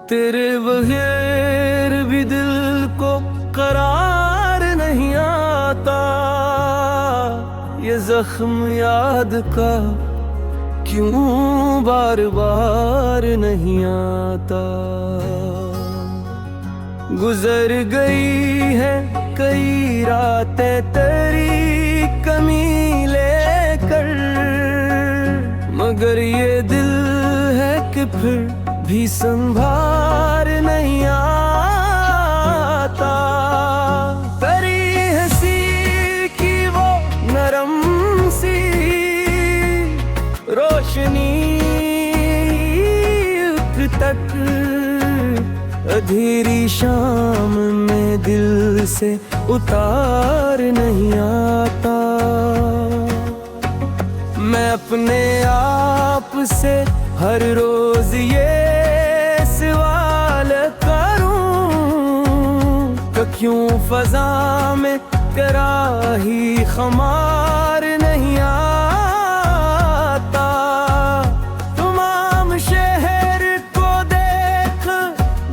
तेरे बगैर भी दिल को करार नहीं आता। ये जख्म याद का क्यों बार बार नहीं आता। गुजर गई है कई रातें तेरी कमी लेकर, मगर ये दिल है कि फिर भी संभार नहीं आता। तेरी हंसी की वो नरम सी रोशनी तक अधेरी शाम में दिल से उतार नहीं आता। मैं अपने आप से हर रोज ये सवाल करूं कि क्यों फजा में तेरा ही खमार नहीं आता। तमाम शहर को देख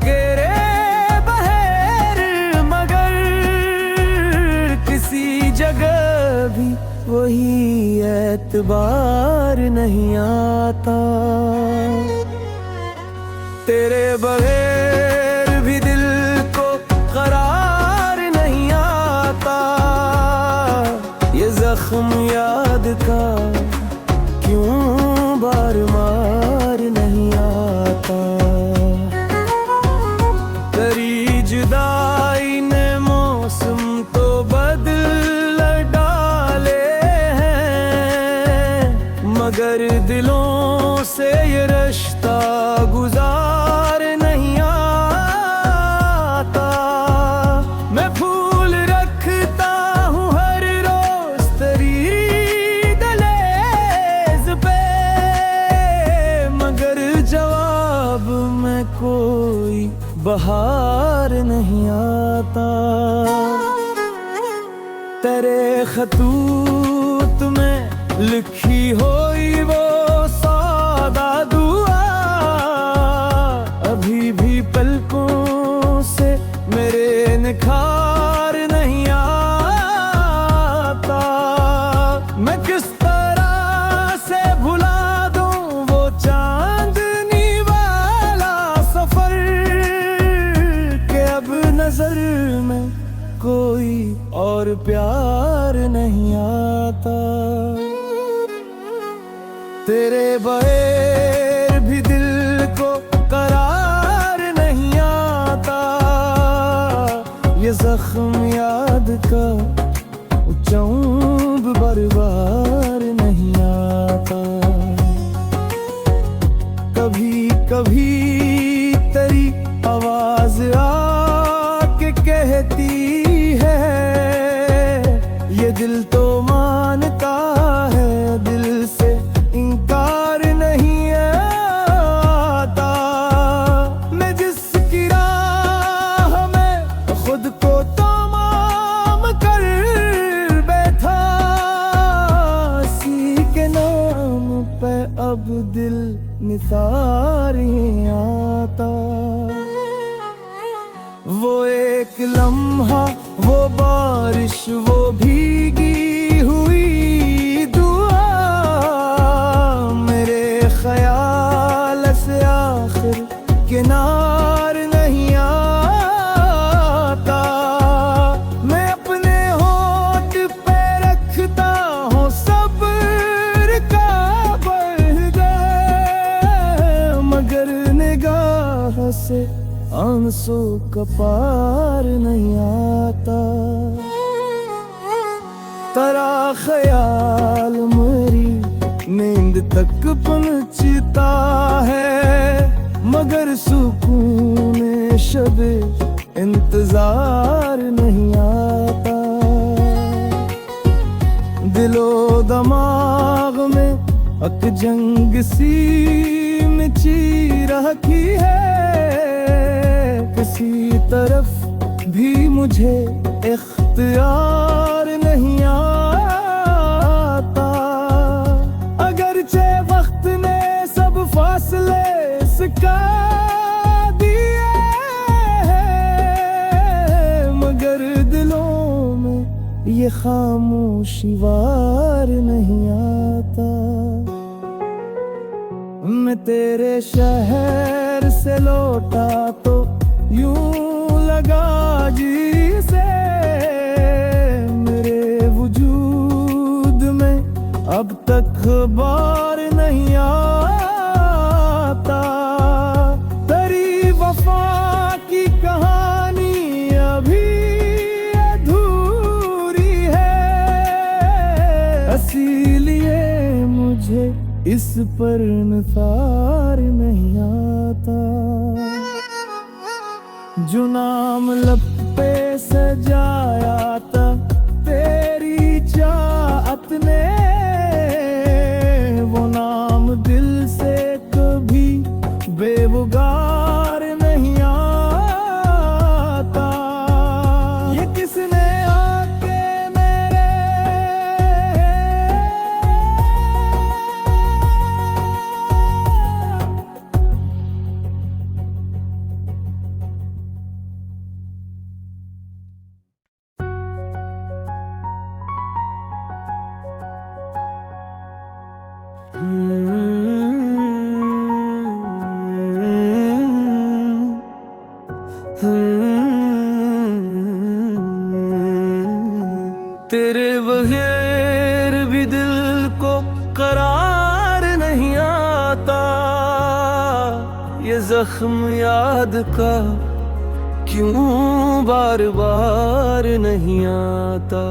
गिरे बहर, मगर किसी जगह भी वही एतबार नहीं आता। तेरे बगैर भी दिल को करार नहीं आता। ये जख्म याद का क्यों बार बार नहीं आता। तेरी जुदाई ने मौसम तो बदल डाले हैं, मगर दिलों से ये रिश्ता गुजार नहीं आता। मैं फूल रखता हूँ हर रोज तेरी दहलीज पे, मगर जवाब में कोई बहार नहीं आता। तेरे खतूत में लिखी हुई वो सादा दुआ अभी भी पलकों से मेरे निखार नहीं आता। मैं किस तरह से भुला दूं वो चांदनी वाला सफर के अब नजर में कोई और प्यार नहीं आता। तेरे बगैर भी दिल को करार नहीं आता। ये जख्म याद का चौंब बार बार नहीं आता। कभी कभी तेरी आवाज आके कहती है, ये दिल तो मानता है, दिल से इनकार नहीं आता। मैं जिसकी राह में खुद को तमाम कर बैठा, इसी के नाम पे अब दिल निसार ही आता। वो एक लम्हा, वो बारिश, वो भीगी हुई दुआ मेरे ख्याल से आखिर किनार नहीं आता। मैं अपने होठ पे रखता हूँ सब्र का पर्दा, मगर निगाह से आंसू का पार नहीं आता। तेरा ख्याल मेरी नींद तक पहुंचता है, मगर सुकून शबे इंतजार नहीं आता। दिलो दिमाग में अक जंग सी मची रखी है, किसी तरफ भी मुझे इख्तियार नहीं आता। अगरचे वक्त ने सब फासले सिका दिए, खामोशी वार नहीं आता। मैं तेरे शहर से लौटा तो यूं लगा जी से मेरे वजूद में अब तक बार नहीं आता। तेरी वफा की कहानी अभी अधूरी है, इसीलिए मुझे इस पर निसार नहीं आता। जो नाम लब पे सजाया था तेरी चाहत ने, वो नाम दिल से कभी बेवगार नहीं आता। ये किसने आके मेरे तेरे बगैर भी दिल को करार नहीं आता। ये जख्म याद का क्यों बार बार नहीं आता।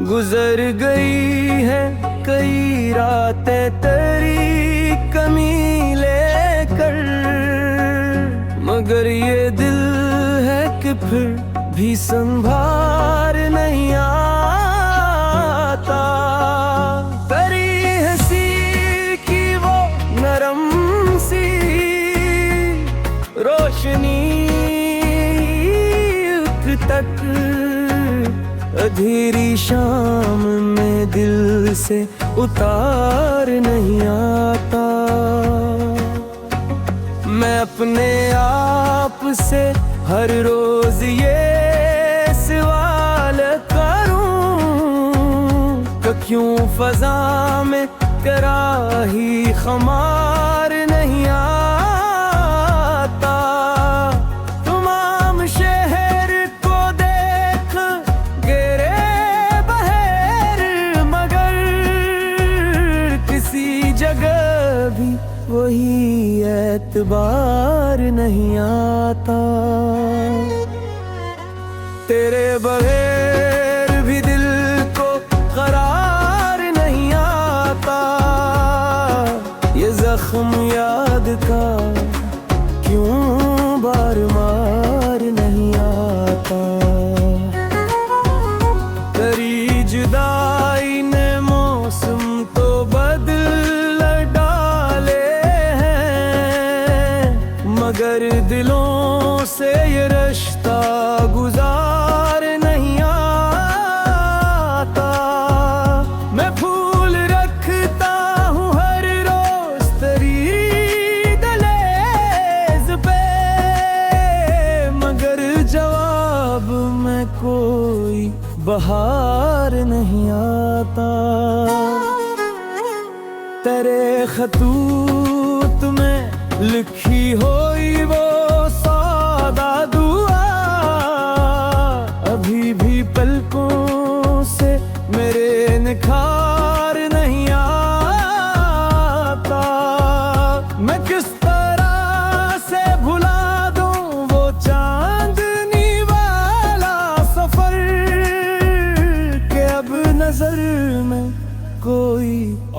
गुजर गई है कई रातें तेरी कमी लेकर, मगर ये दिल है कि फिर भी संभार नहीं आता। तेरी हंसी की वो नरम सी रोशनी तक अधेरी शाम में दिल से उतार नहीं आता। मैं अपने आप से हर रोज ये सवाल करूं कि क्यों फजा में तेरा ही खमार नहीं आता। तमाम शहर को देख गिरे बहर, मगर किसी जगह भी वही एतबार नहीं आता। तेरे बगैर भी दिल को करार नहीं आता। ये जख्म याद का क्यों बार बार नहीं आता। तेरी जुदाई ने मौसम तो बदल डाले हैं, मगर दिलों से ये रिश्ता गुजार नहीं आता। मैं फूल रखता हूँ हर रोज तेरी दहलीज पे, मगर जवाब में कोई बहार नहीं आता। तेरे खतूत में लिखी हुई वो सादा दुआ अभी भी पलकों से मेरे निखार नहीं आता। मैं किस तरह से भुला दूं वो चांदनी वाला सफर के अब नजर में कोई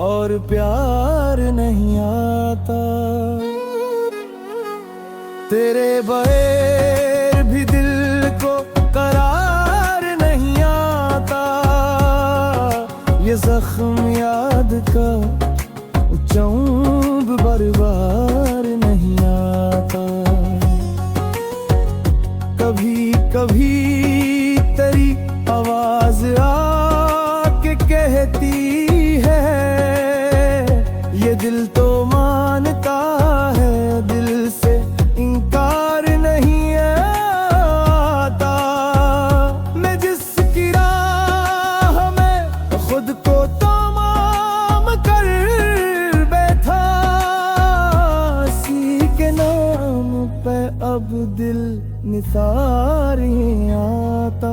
और प्यार नहीं आता। तेरे बगैर भी दिल को करार नहीं आता। ये जख्म याद का चौंब बार बार नहीं आता। कभी कभी तेरी आवाज आके कहती है, ये दिल तो मानता है, दिल से इनकार नहीं आता। मैं जिस अब दिल निसार ही आता।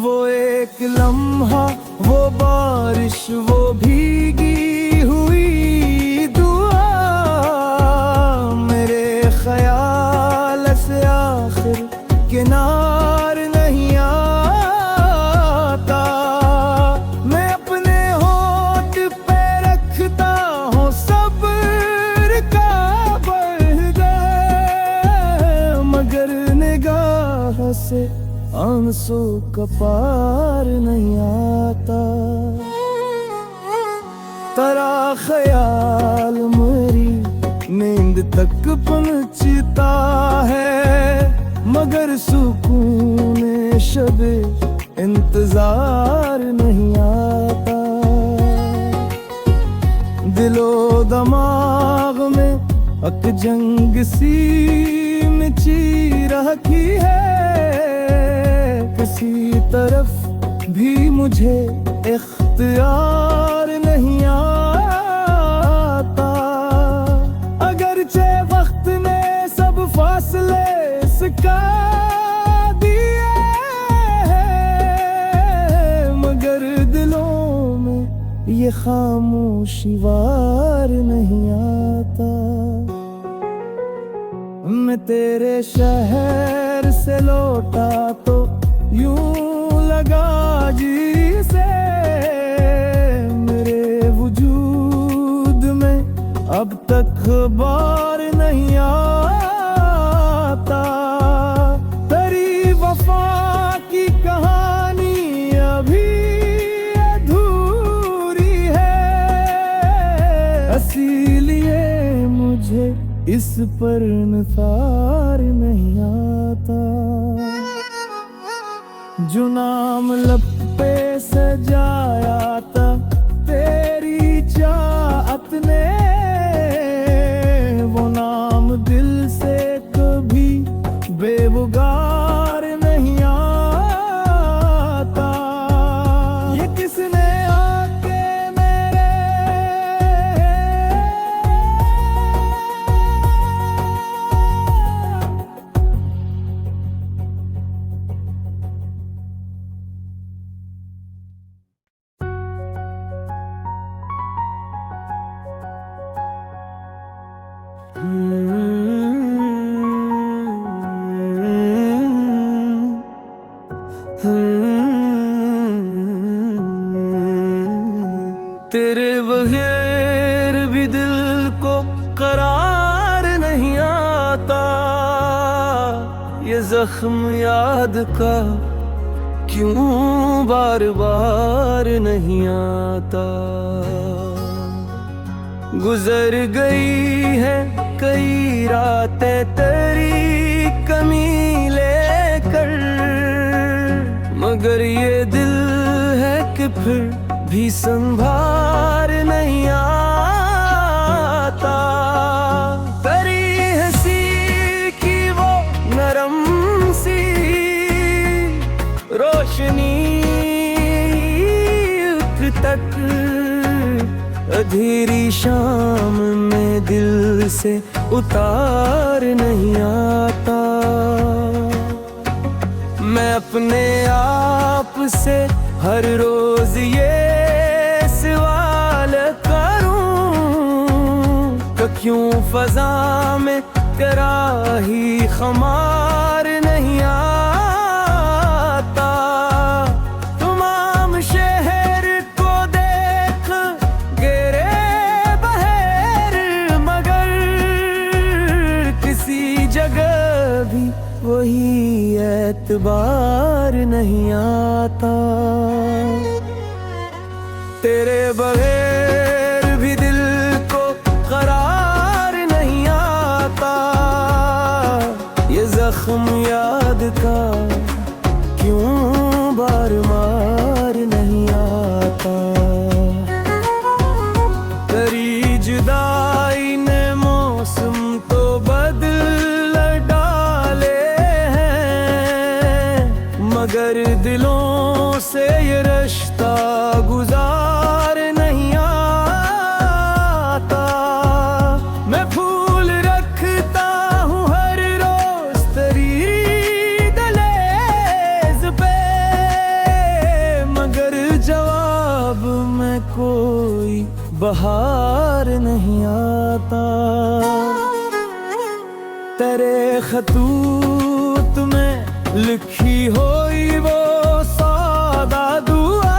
वो एक लम्हा, वो बारिश, वो भीगी हुई दुआ, मेरे ख्याल से आखिर किनार नहीं आता। मैं अपने होंठ पे रखता हूँ सब्र का पर्दा, मगर निगाह से आंसू का पार नहीं आता। तेरा ख्याल मेरी नींद तक पहुंचता है, मगर सुकून शबे इंतजार नहीं आता। दिलो दिमाग में अकजंग सी मची रखी है, किसी तरफ भी मुझे इख्तियार नहीं आता। अगरचे वक्त ने सब फासले सिका दिए हैं, मगर दिलों में ये खामोशी वार नहीं आता। मैं तेरे शहर से लौटा तो यूं लगा जिसे मेरे वजूद में अब तक बार नहीं आता। तेरी वफा की कहानी अभी अधूरी है, इसीलिए मुझे इस पर निसार नहीं आता। जो नाम लब पे सजाया था तेरी चाहत ने, वो नाम दिल से कभी बेवगार नहीं आता। ये किसने आके मेरे तेरे बगैर भी दिल को करार नहीं आता। ये जख्म याद का क्यों बार बार नहीं आता। गुजर गई है कई रातें तेरी कमी लेकर, मगर ये दिल है कि फिर भी संभार नहीं आता। तेरी हंसी की वो नरम सी रोशनी तक अधेरी शाम में दिल से उतार नहीं आता। मैं अपने आप से हर रोज ये सवाल करूं कि क्यों फजा में तेरा ही खमार नहीं आता। तमाम शहर को देख गिरे बहर, मगर किसी जगह भी वही एतबार नहीं आता। तेरे बगैर भी दिल को करार नहीं आता। ये जख्म याद का क्यों बार बार नहीं आता। तेरी जुदाई ने मौसम तो बदल डाले हैं, मगर दिलों से ये बहार नहीं आता। तेरे खतूत में लिखी हुई वो सादा दुआ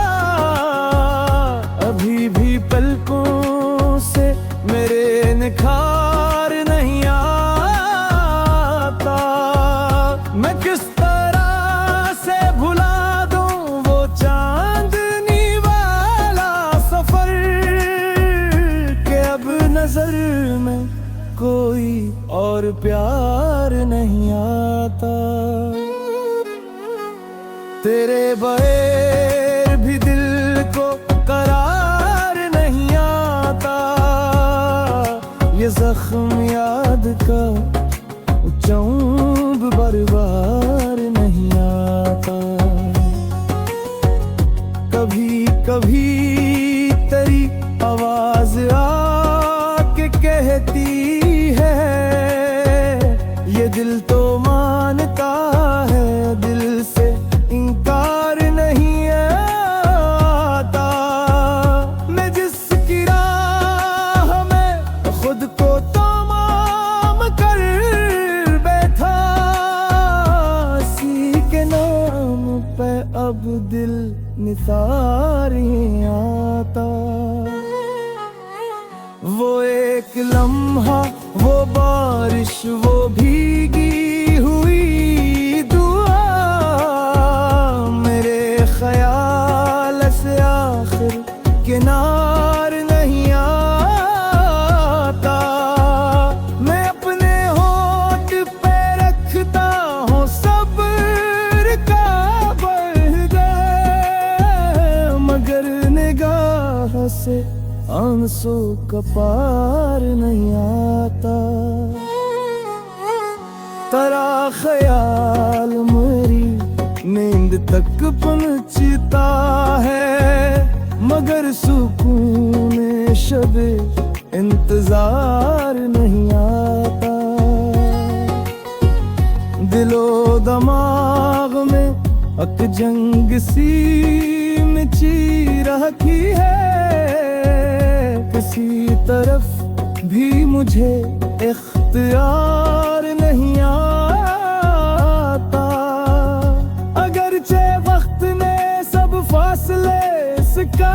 अभी भी पलकों से मेरे निखार नहीं आता। मैं किस तरह से भुला दूं वो चांदनी वाला सफर के अब नजर में कोई और प्यार नहीं आता। तेरे बगैर भी दिल को करार नहीं आता। ये जख्म याद का चौंब बार नहीं आता। कभी कभी तेरी आवाज आके कहती है ये दिल तो मानता है, दिल से इनकार नहीं आता। मैं जिसकी राह में खुद को तमाम कर बैठा, इसी के नाम पे अब दिल निसार ही आता। वो एक लम्हा, वो बारिश, वो भीगी हुई दुआ मेरे ख्याल से आखिर किनार नहीं आता। मैं अपने होठ पे रखता हूँ सब्र का बरगद, मगर निगाह से आंसू का पार नहीं आता। तेरा ख्याल मेरी नींद तक पहुंचता है, मगर सुकून शबे इंतजार नहीं आता। दिलो दिमाग में अक जंग सी मची रखी है, किसी तरफ भी मुझे इख्तियार नहीं आता। अगरचे वक्त ने सब फासले सिका